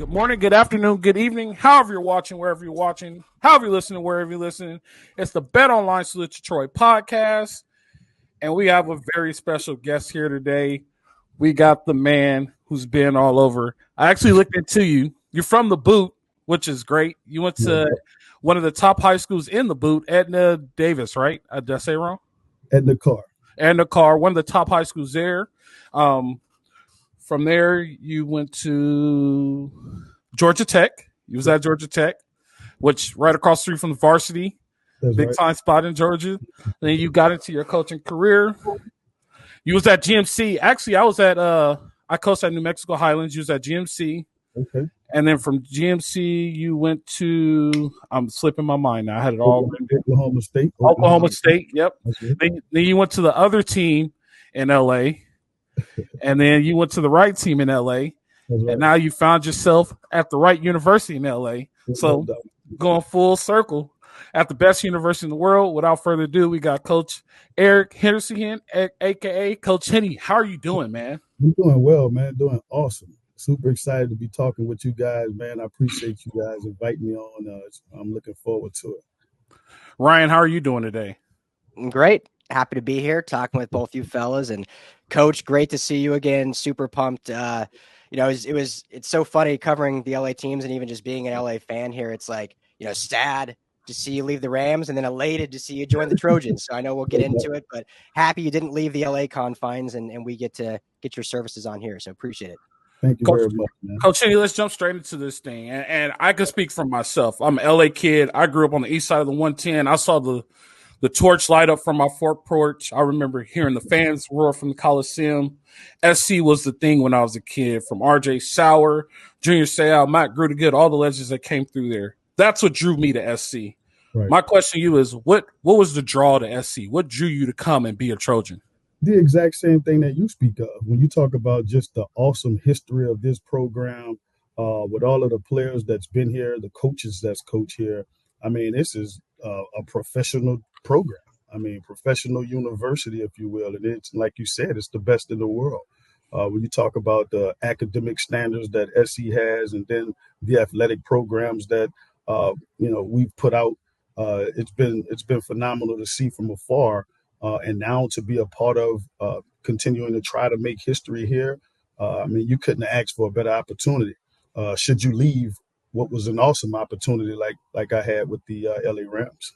Good morning, good afternoon, good evening, however you're watching, wherever you're watching, however you're listening, wherever you're listening. It's the Bet Online Salute Detroit podcast, and we have a very special guest here today. We got the man who's been all over. I actually looked into you. You're from the Boot, which is great. You went to one of the top high schools in the Boot, Edna Davis, right? Did I say it wrong? Edna Carr, one of the top high schools there. From there, you went to Georgia Tech. You was at Georgia Tech, which right across the street from the varsity. That's big right. time spot in Georgia. Then you got into your coaching career. You was at GMC. Actually, I coached at New Mexico Highlands. You was at GMC. Okay. And then from GMC, you went to, I'm slipping my mind now. I had it all written down. Oklahoma State, yep. Then you went to the other team in LA. And then you went to the right team in LA. Right. And now you found yourself at the right university in LA. So going full circle at the best university in the world. Without further ado, we got Coach Eric Henderson, a.k.a. Coach Henny. How are you doing, man? I'm doing well, man. Doing awesome. Super excited to be talking with you guys, man. I appreciate you guys inviting me on. I'm looking forward to it. Ryan, how are you doing today? Great. Happy to be here talking with both you fellas. And Coach, great to see you again. Super pumped. It's so funny covering the LA teams and even just being an LA fan here. It's like, sad to see you leave the Rams and then elated to see you join the Trojans. So I know we'll get into it, but happy you didn't leave the LA confines and we get to get your services on here. So appreciate it. Thank you very much, man. Coach Henny, let's jump straight into this thing. And I can speak for myself. I'm an LA kid. I grew up on the east side of the 110. I saw the torch light up from my front porch. I remember hearing the fans roar from the Coliseum. SC was the thing when I was a kid, from RJ Sauer, Junior Seau, Matt Grudegood, all the legends that came through there. That's what drew me to SC. Right. My question to you is, what was the draw to SC? What drew you to come and be a Trojan? The exact same thing that you speak of. When you talk about just the awesome history of this program, with all of the players that's been here, the coaches that's coached here, I mean, this is a professional program. I mean, professional university, if you will. And it's, like you said, it's the best in the world. When you talk about the academic standards that SC has and then the athletic programs that, we've put out, it's been phenomenal to see from afar. And now to be a part of continuing to try to make history here, I mean, you couldn't have asked for a better opportunity. Should you leave what was an awesome opportunity like I had with the LA Rams.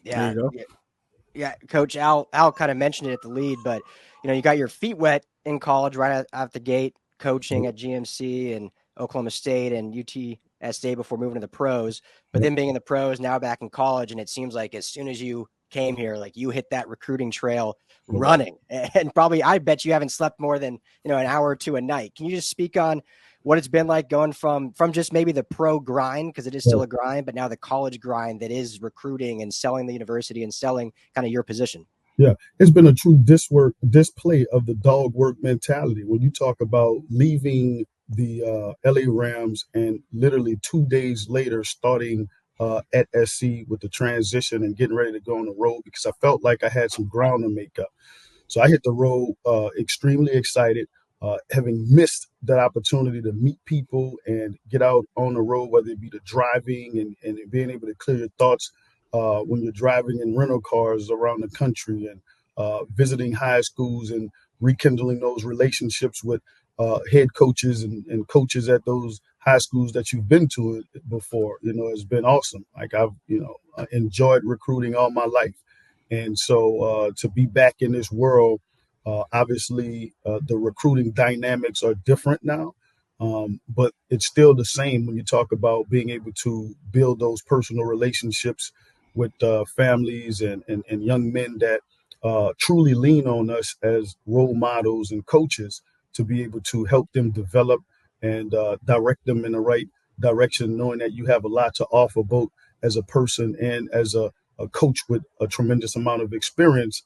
Yeah, Coach Al kind of mentioned it at the lead, but you got your feet wet in college right out the gate, coaching at GMC and Oklahoma State and UTSA before moving to the pros. But then being in the pros, now back in college, and it seems like as soon as you came here, like you hit that recruiting trail running, and probably I bet you haven't slept more than an hour or two a night. Can you just speak on what it's been like going from just maybe the pro grind, because it is still a grind, but now the college grind that is recruiting and selling the university and selling kind of your position? Yeah, it's been a true display of the dog work mentality. When you talk about leaving the LA Rams and literally 2 days later starting at SC with the transition and getting ready to go on the road, because I felt like I had some ground to make up. So I hit the road extremely excited. Having missed that opportunity to meet people and get out on the road, whether it be the driving and being able to clear your thoughts when you're driving in rental cars around the country and visiting high schools and rekindling those relationships with head coaches and coaches at those high schools that you've been to before, it's been awesome. Like I've enjoyed recruiting all my life. And so to be back in this world, obviously, the recruiting dynamics are different now, but it's still the same when you talk about being able to build those personal relationships with families and young men that truly lean on us as role models and coaches to be able to help them develop and direct them in the right direction, knowing that you have a lot to offer both as a person and as a coach with a tremendous amount of experience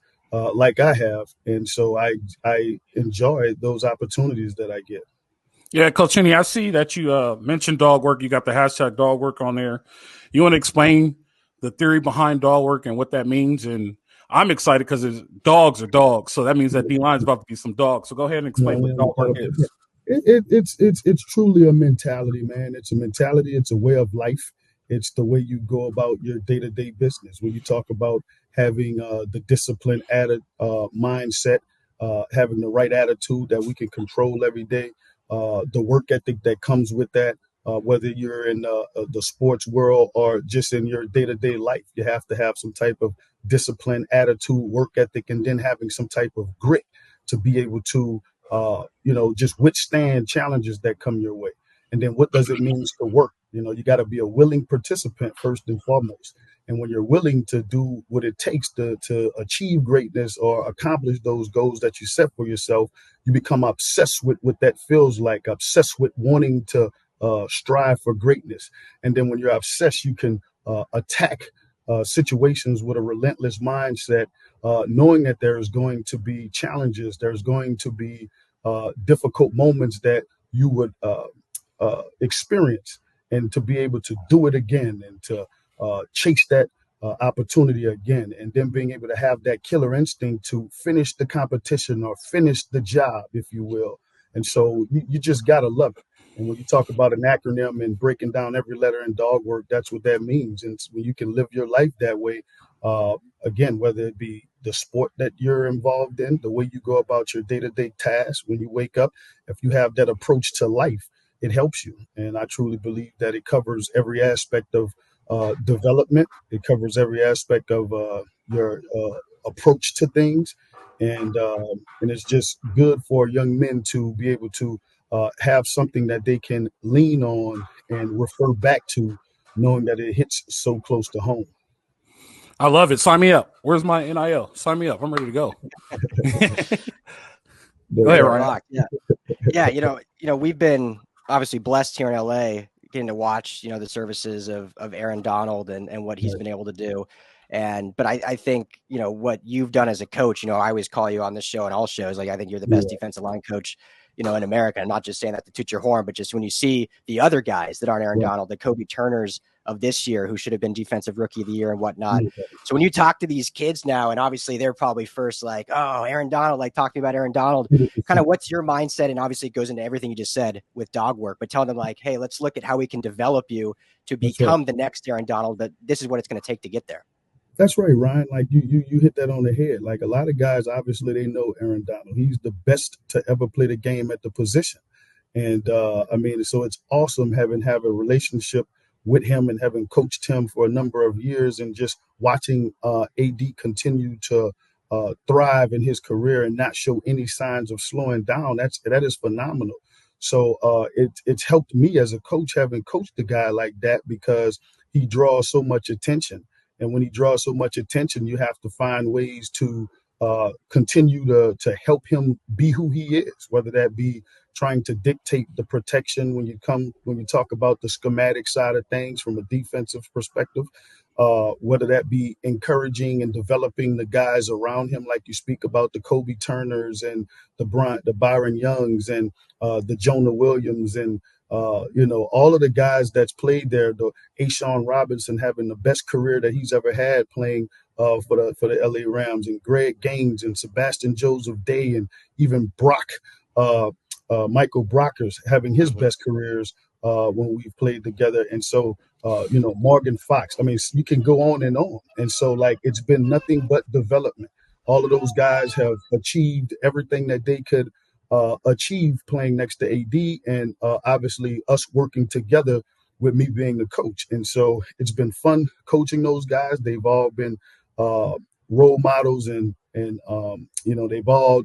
like I have. And so I enjoy those opportunities that I get. Yeah, Coach Henny, I see that you mentioned dog work. You got the hashtag dog work on there. You want to explain the theory behind dog work and what that means? And I'm excited because dogs are dogs. So that means that D-line is about to be some dogs. So go ahead and explain what dog work is. It's truly a mentality, man. It's a mentality. It's a way of life. It's the way you go about your day-to-day business. When you talk about having the disciplined mindset, having the right attitude that we can control every day, the work ethic that comes with that, whether you're in the sports world or just in your day-to-day life, you have to have some type of disciplined attitude, work ethic, and then having some type of grit to be able to just withstand challenges that come your way. And then what does it mean to work? You got to be a willing participant first and foremost. And when you're willing to do what it takes to achieve greatness or accomplish those goals that you set for yourself, you become obsessed with what that feels like, obsessed with wanting to strive for greatness. And then when you're obsessed, you can attack situations with a relentless mindset, knowing that there's going to be challenges, there's going to be difficult moments that you would experience, and to be able to do it again and to chase that opportunity again, and then being able to have that killer instinct to finish the competition or finish the job, if you will. And so you just got to love it. And when you talk about an acronym and breaking down every letter in dog work, that's what that means. And when you can live your life that way, again, whether it be the sport that you're involved in, the way you go about your day-to-day tasks when you wake up, if you have that approach to life, it helps you. And I truly believe that it covers every aspect of development. It covers every aspect of your approach to things. And it's just good for young men to be able to have something that they can lean on and refer back to, knowing that it hits so close to home. I love it. Sign me up. Where's my NIL? Sign me up. I'm ready to go. Go ahead, Ryan. Yeah. We've been obviously blessed here in LA, getting to watch, the services of Aaron Donald and what he's been able to do. But I think, what you've done as a coach, I always call you on this show and all shows, like, I think you're the best defensive line coach, in America. I'm not just saying that to toot your horn, but just when you see the other guys that aren't Aaron Donald, the Kobe Turners of this year, who should have been defensive rookie of the year and whatnot. So when you talk to these kids now, and obviously they're probably first like, oh, Aaron Donald, like talking about Aaron Donald, kind of what's your mindset? And obviously it goes into everything you just said with dog work, but telling them like, hey, let's look at how we can develop you to become the next Aaron Donald, but this is what it's going to take to get there. That's right, Ryan. Like you hit that on the head. Like, a lot of guys, obviously they know Aaron Donald. He's the best to ever play the game at the position. And so it's awesome having a relationship with him and having coached him for a number of years, and just watching AD continue to thrive in his career and not show any signs of slowing down. That is phenomenal. So it's helped me as a coach, having coached a guy like that, because he draws so much attention. And when he draws so much attention, you have to find ways to continue to help him be who he is, whether that be trying to dictate the protection when you talk about the schematic side of things from a defensive perspective, whether that be encouraging and developing the guys around him, like you speak about the Kobe Turners and the Byron Youngs and the Jonah Williams and all of the guys that's played there, the Ashawn Robinson having the best career that he's ever had playing for the LA Rams, and Greg Gaines and Sebastian Joseph Day, and even Michael Brockers having his best careers when we've played together. And so, Morgan Fox, I mean, you can go on and on. And so, like, it's been nothing but development. All of those guys have achieved everything that they could achieve playing next to AD, and obviously us working together with me being the coach. And so it's been fun coaching those guys. They've all been role models, and they've all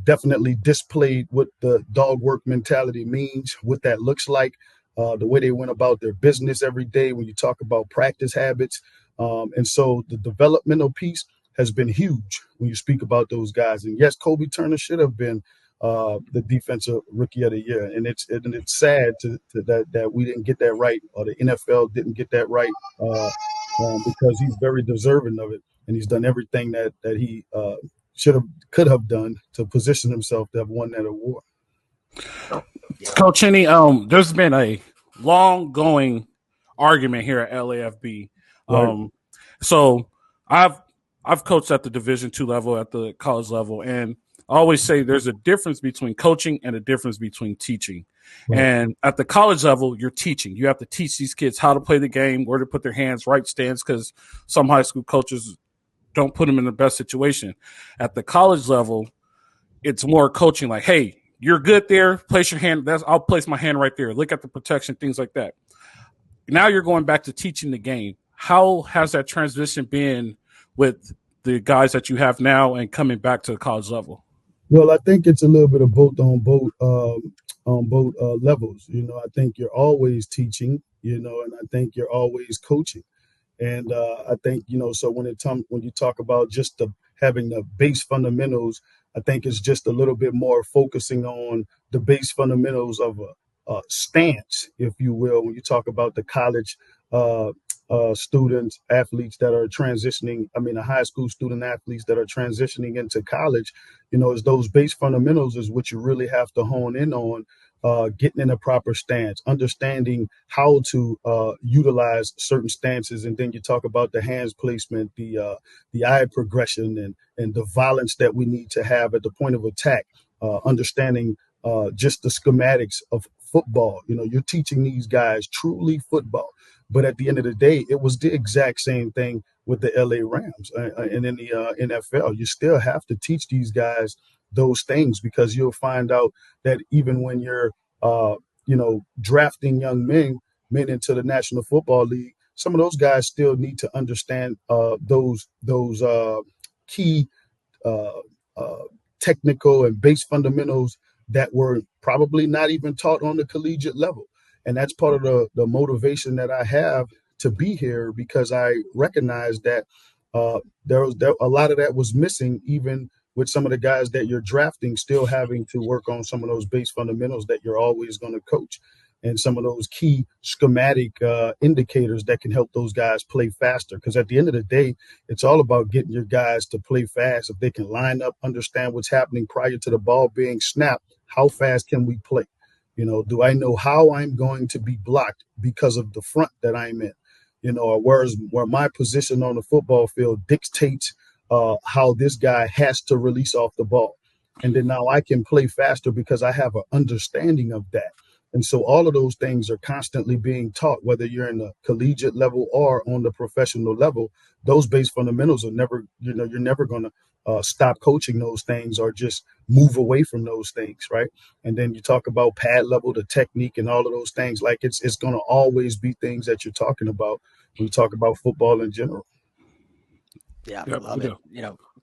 definitely displayed what the dog work mentality means, what that looks like, the way they went about their business every day when you talk about practice habits. And so the developmental piece has been huge when you speak about those guys. And yes, Kobe Turner should have been the defensive rookie of the year. And it's sad that we didn't get that right, or the NFL didn't get that right, because he's very deserving of it. And he's done everything that he could have done to position himself to have won that award. Coach Henny, there's been a long going argument here at LAFB. Right. So I've coached at the Division II level, at the college level, and I always say there's a difference between coaching and a difference between teaching. Right. And at the college level, you're teaching. You have to teach these kids how to play the game, where to put their hands, right stance, because some high school coaches don't put them in the best situation. At the college level, it's more coaching like, hey, you're good there. Place your hand. I'll place my hand right there. Look at the protection, things like that. Now you're going back to teaching the game. How has that transition been with the guys that you have now and coming back to the college level? Well, I think it's a little bit of both on both levels. I think you're always teaching, and I think you're always coaching. And I think, so when you talk about just having the base fundamentals, I think it's just a little bit more focusing on the base fundamentals of a stance, if you will, when you talk about the college students, athletes that are transitioning, the high school student athletes that are transitioning into college, is those base fundamentals is what you really have to hone in on, getting in a proper stance, understanding how to utilize certain stances. And then you talk about the hands placement, the eye progression and the violence that we need to have at the point of attack, understanding just the schematics of football. You're teaching these guys truly football. But at the end of the day, it was the exact same thing with the LA Rams and in the NFL. You still have to teach these guys those things, because you'll find out that even when you're, drafting young men into the National Football League, some of those guys still need to understand those key technical and base fundamentals that were probably not even taught on the collegiate level. And that's part of the motivation that I have to be here, because I recognize that there a lot of that was missing, even with some of the guys that you're drafting, still having to work on some of those base fundamentals that you're always going to coach, and some of those key schematic indicators that can help those guys play faster. Because at the end of the day, it's all about getting your guys to play fast. If they can line up, understand what's happening prior to the ball being snapped, how fast can we play? Do I know how I'm going to be blocked because of the front that I'm in? Or where my position on the football field dictates how this guy has to release off the ball. And then now I can play faster because I have an understanding of that. And so all of those things are constantly being taught, whether you're in the collegiate level or on the professional level. Those base fundamentals are never, you're never going to stop coaching those things or just move away from those things, right? And then you talk about pad level, the technique, and all of those things. Like it's going to always be things that you're talking about when you talk about football in general. Yeah, I love it.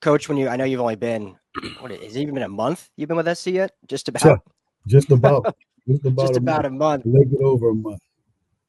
Coach, I know you've only been, has it even been a month you've been with SC yet? Just about? Yeah, just about. Just about a month. A little bit over a month.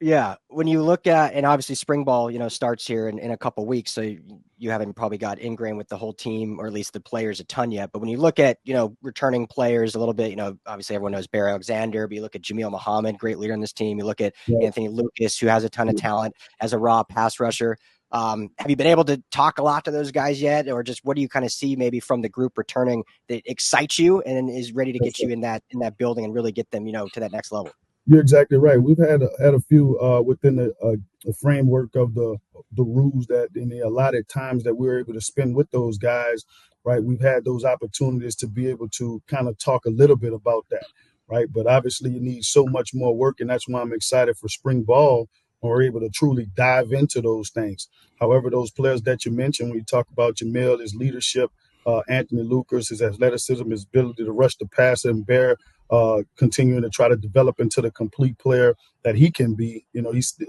Yeah. When you look at, and obviously spring ball, starts here in a couple of weeks. So you haven't probably got ingrained with the whole team, or at least the players a ton yet. But when you look at, returning players a little bit, obviously everyone knows Barry Alexander, but you look at Jamil Muhammad, great leader in this team. You look at Anthony Lucas, who has a ton of talent as a raw pass rusher. Have you been able to talk a lot to those guys yet, or just what do you kind of see maybe from the group returning that excites you and is ready to get you in that building and really get them, to that next level? You're exactly right. We've had a few within the framework of the rules that in the allotted times that we're able to spend with those guys, right? We've had those opportunities to be able to kind of talk a little bit about that, right? But obviously you need so much more work, and that's why I'm excited for spring ball, when we're able to truly dive into those things. However, those players that you mentioned, when you talk about Jamil, his leadership, Anthony Lucas, his athleticism, his ability to rush the passer, and Bear continuing to try to develop into the complete player that he can be.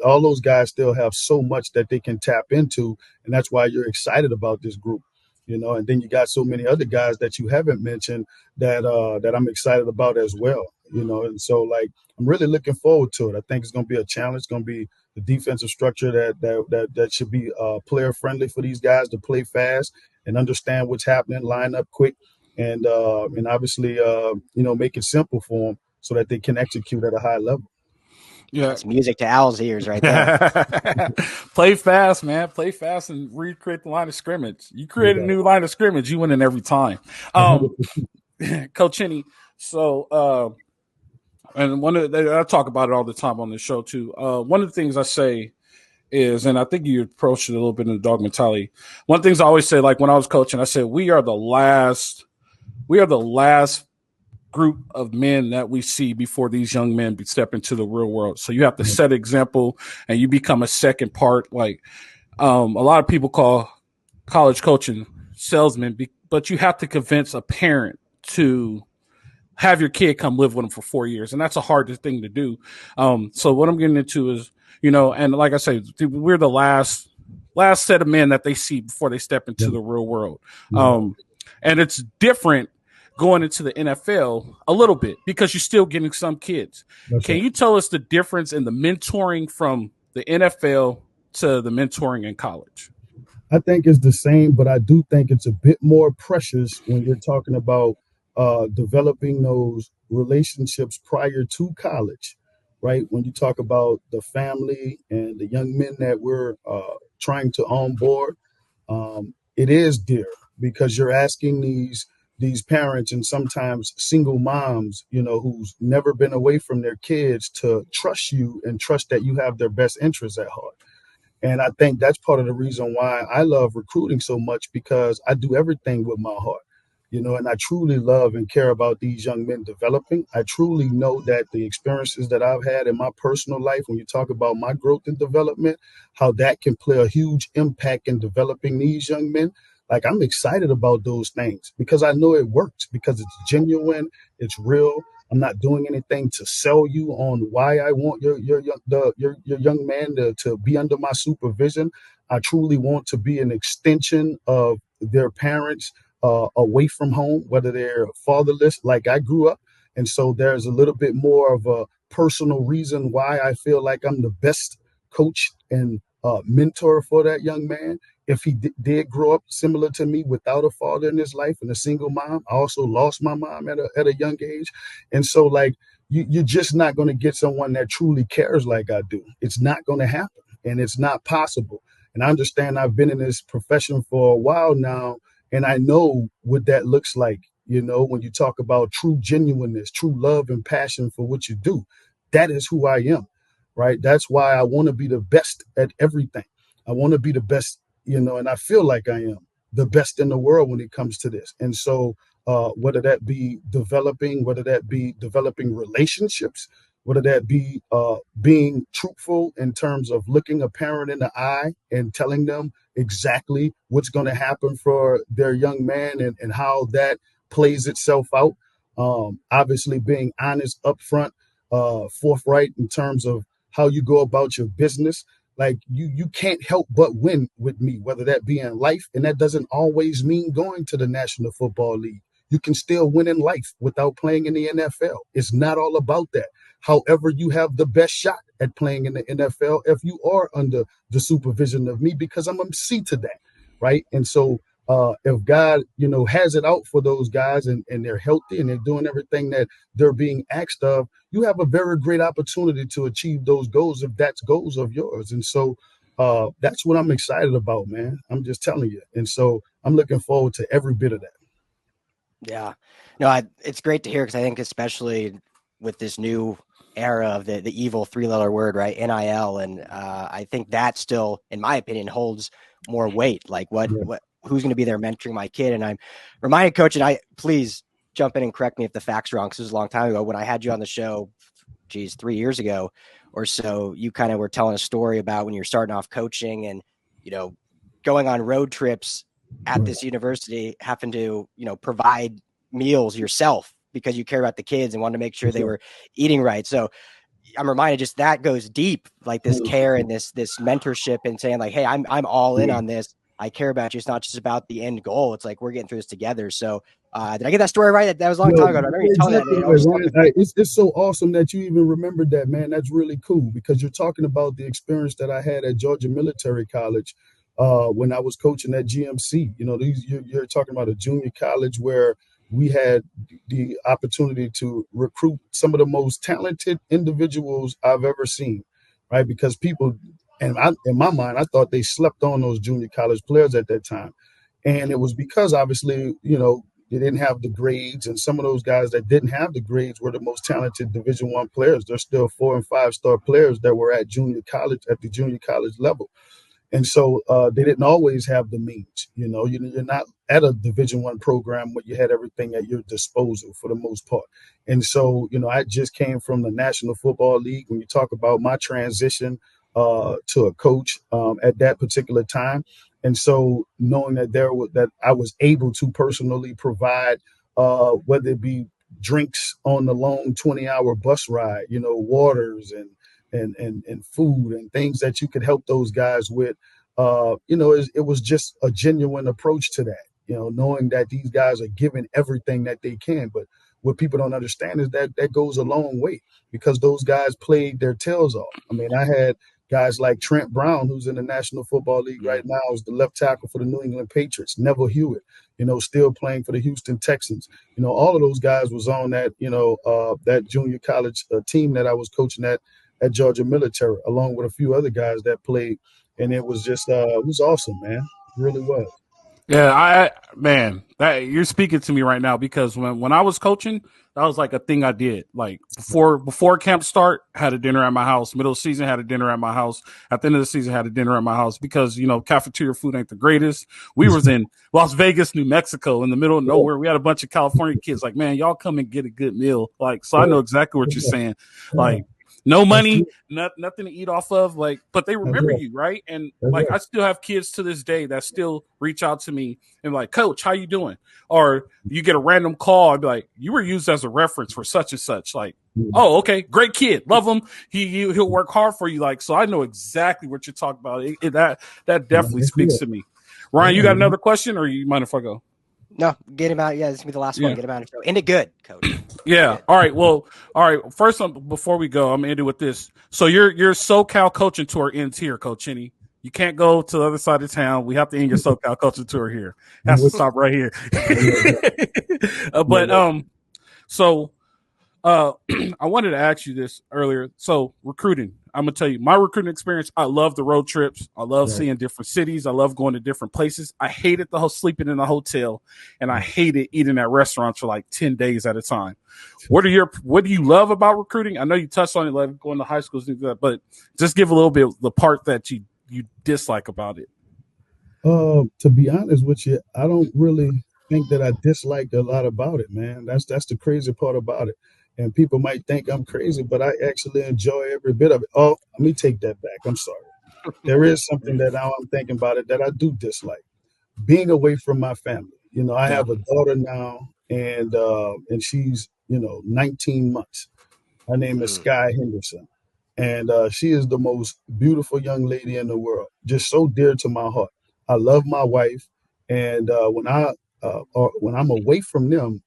All those guys still have so much that they can tap into, and that's why you're excited about this group. And then you got so many other guys that you haven't mentioned that I'm excited about as well. And so I'm really looking forward to it. I think it's going to be a challenge. It's going to be the defensive structure that should be player friendly for these guys to play fast and understand what's happening, line up quick, and obviously make it simple for them so that they can execute at a high level. Yeah, that's music to Al's ears right there. Play fast, man. Play fast and recreate the line of scrimmage. You create a new line of scrimmage, you win it every time. Coach Henny, so and I talk about it all the time on the show too. One of the things I say is, and I think you approached it a little bit in the dog mentality. One of the things I always say, like when I was coaching, I said we are the last we are the last group of men that we see before these young men step into the real world. So you have to set an example, and you become a second part. Like a lot of people call college coaching salesmen, but you have to convince a parent to have your kid come live with them for 4 years, and that's a hard thing to do. So what I'm getting into is, and like I say, we're the last set of men that they see before they step into the real world. And it's different going into the NFL a little bit because you're still getting some kids. Can you tell us the difference in the mentoring from the NFL to the mentoring in college? I think it's the same, but I do think it's a bit more precious when you're talking about developing those relationships prior to college, right? When you talk about the family and the young men that we're trying to onboard, it is dear because you're asking these parents and sometimes single moms, who's never been away from their kids to trust you and trust that you have their best interests at heart. And I think that's part of the reason why I love recruiting so much, because I do everything with my heart, and I truly love and care about these young men developing. I truly know that the experiences that I've had in my personal life, when you talk about my growth and development, how that can play a huge impact in developing these young men. Like, I'm excited about those things because I know it works, because it's genuine, it's real. I'm not doing anything to sell you on why I want your young man to be under my supervision. I truly want to be an extension of their parents away from home, whether they're fatherless like I grew up. And so there's a little bit more of a personal reason why I feel like I'm the best coach and mentor for that young man. If he did grow up similar to me without a father in his life and a single mom, I also lost my mom at a young age. And so, like, you're just not going to get someone that truly cares like I do. It's not going to happen, and it's not possible. And I understand I've been in this profession for a while now, and I know what that looks like, when you talk about true genuineness, true love and passion for what you do. That is who I am, right? That's why I want to be the best at everything. I want to be the best, and I feel like I am the best in the world when it comes to this. And so whether that be developing relationships, whether that be being truthful in terms of looking a parent in the eye and telling them exactly what's going to happen for their young man and how that plays itself out. Obviously being honest, upfront, forthright in terms of how you go about your business. Like, you can't help but win with me, whether that be in life. And that doesn't always mean going to the National Football League. You can still win in life without playing in the NFL. It's not all about that. However, you have the best shot at playing in the NFL if you are under the supervision of me, because I'm a see to that, right? And so if God, has it out for those guys and they're healthy and they're doing everything that they're being asked of, you have a very great opportunity to achieve those goals if that's goals of yours. And so that's what I'm excited about, man. I'm just telling you. And so I'm looking forward to every bit of that. Yeah, no, it's great to hear, because I think especially with this new era of the evil 3-letter word, right? NIL. And I think that still, in my opinion, holds more weight. Like who's going to be there mentoring my kid? And I'm reminded, Coach, and please jump in and correct me if the fact's wrong, because it was a long time ago when I had you on the show, 3 years ago or so. You kind of were telling a story about when you're starting off coaching and, going on road trips at this university, having to, provide meals yourself because you care about the kids and want to make sure they were eating right. So I'm reminded, just that goes deep, like this care and this mentorship, and saying like, hey, I'm all in on this. I care about you. It's not just about the end goal. It's like, we're getting through this together. So did I get that story right? That was a long time ago. I remember you telling that. It's so awesome that you even remembered that, man. That's really cool, because you're talking about the experience that I had at Georgia Military College when I was coaching at GMC. You're talking about a junior college where we had the opportunity to recruit some of the most talented individuals I've ever seen, right? Because people, and in my mind, I thought they slept on those junior college players at that time. And it was because, obviously, they didn't have the grades, and some of those guys that didn't have the grades were the most talented Division I players. They're still 4- and 5-star players that were at the junior college level. And so they didn't always have the means. You know, you're not at a Division I program where you had everything at your disposal for the most part. And so, you know, I just came from the National Football League. When you talk about my transition to a coach at that particular time, and so knowing that that I was able to personally provide, whether it be drinks on the long 20-hour bus ride, you know, waters and food and things that you could help those guys with, you know, it was just a genuine approach to that, you know, knowing that these guys are giving everything that they can. But what people don't understand is that goes a long way, because those guys played their tails off. I mean, I had guys like Trent Brown, who's in the National Football League right now, is the left tackle for the New England Patriots. Neville Hewitt, you know, still playing for the Houston Texans. You know, all of those guys was on that, you know, that junior college team that I was coaching at Georgia Military, along with a few other guys that played. And it was just, it was awesome, man. It really was. Yeah, that you're speaking to me right now, because when I was coaching, that was like a thing I did. Like before camp start, had a dinner at my house. Middle of the season, had a dinner at my house. At the end of the season, had a dinner at my house, because, you know, cafeteria food ain't the greatest. We was in Las Vegas, New Mexico, in the middle of nowhere. We had a bunch of California kids. Like, man, y'all come and get a good meal. Like, so I know exactly what you're saying. Like, no money, nothing to eat off of, like, but they remember you, right? And like, I still have kids to this day that still reach out to me and like, Coach, how you doing? Or you get a random call, I'd be like, you were used as a reference for such and such. Like, oh, okay, great kid, love him. He'll work hard for you. Like, so I know exactly what you're talking about. That definitely speaks to me. Ryan, you got another question, or you mind if I go? No, get him out. Yeah, this is gonna be the last one. Get him out of show. End it good, Coach. Yeah. All right. Well, all right. First, before we go, I'm gonna end it with this. So your SoCal coaching tour ends here, Coach Henny. You can't go to the other side of town. We have to end your SoCal coaching tour here. Has to stop right here. So I wanted to ask you this earlier. So recruiting, I'm going to tell you my recruiting experience. I love the road trips. I love seeing different cities. I love going to different places. I hated the whole sleeping in the hotel, and I hated eating at restaurants for like 10 days at a time. What do you love about recruiting? I know you touched on it, like going to high schools, but just give a little bit of the part that you dislike about it. To be honest with you, I don't really think that I dislike a lot about it, man. That's the crazy part about it. And people might think I'm crazy, but I actually enjoy every bit of it. Oh, let me take that back. I'm sorry. There is something that now I'm thinking about it that I do dislike. Being away from my family. You know, I have a daughter now, and she's, you know, 19 months. Her name is Sky Henderson. And she is the most beautiful young lady in the world, just so dear to my heart. I love my wife. And when I'm away from them,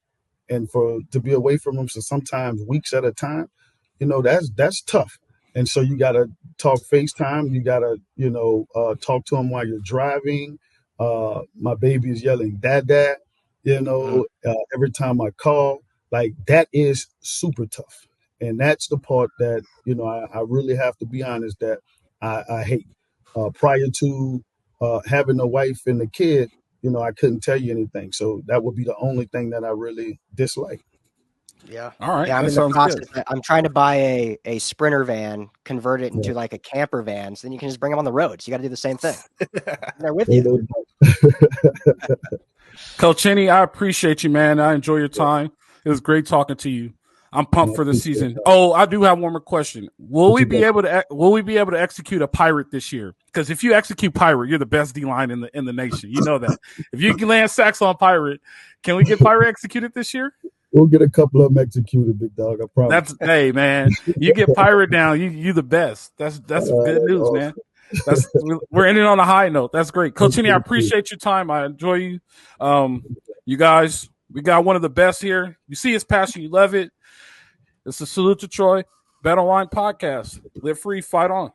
and to be away from them for sometimes weeks at a time, you know, that's tough. And so you got to talk FaceTime. You got to, you know, talk to them while you're driving. My baby is yelling, Dad, Dad, you know, every time I call. Like, that is super tough. And that's the part that, you know, I really have to be honest that I hate. Prior to having a wife and a kid, you know, I couldn't tell you anything. So that would be the only thing that I really dislike. Yeah. All right. Yeah, I'm in the process. I'm trying to buy a Sprinter van, convert it into like a camper van, so then you can just bring them on the road. So you got to do the same thing. They're with you. Coach Henny, I appreciate you, man. I enjoy your time. It was great talking to you. I'm pumped for the season. Oh, I do have one more question. Will we be able to execute a pirate this year? Because if you execute pirate, you're the best D line in the nation. You know that. If you can land sacks on pirate, can we get pirate executed this year? We'll get a couple of them executed, big dog. I promise. Hey, man, you get pirate down, you the best. That's good news, awesome, man. We're ending on a high note. That's great, Coach Henny. I appreciate your time. I enjoy you. You guys, we got one of the best here. You see his passion, you love it. It's a salute to Troy. Bet Online Podcast. Live free, fight on.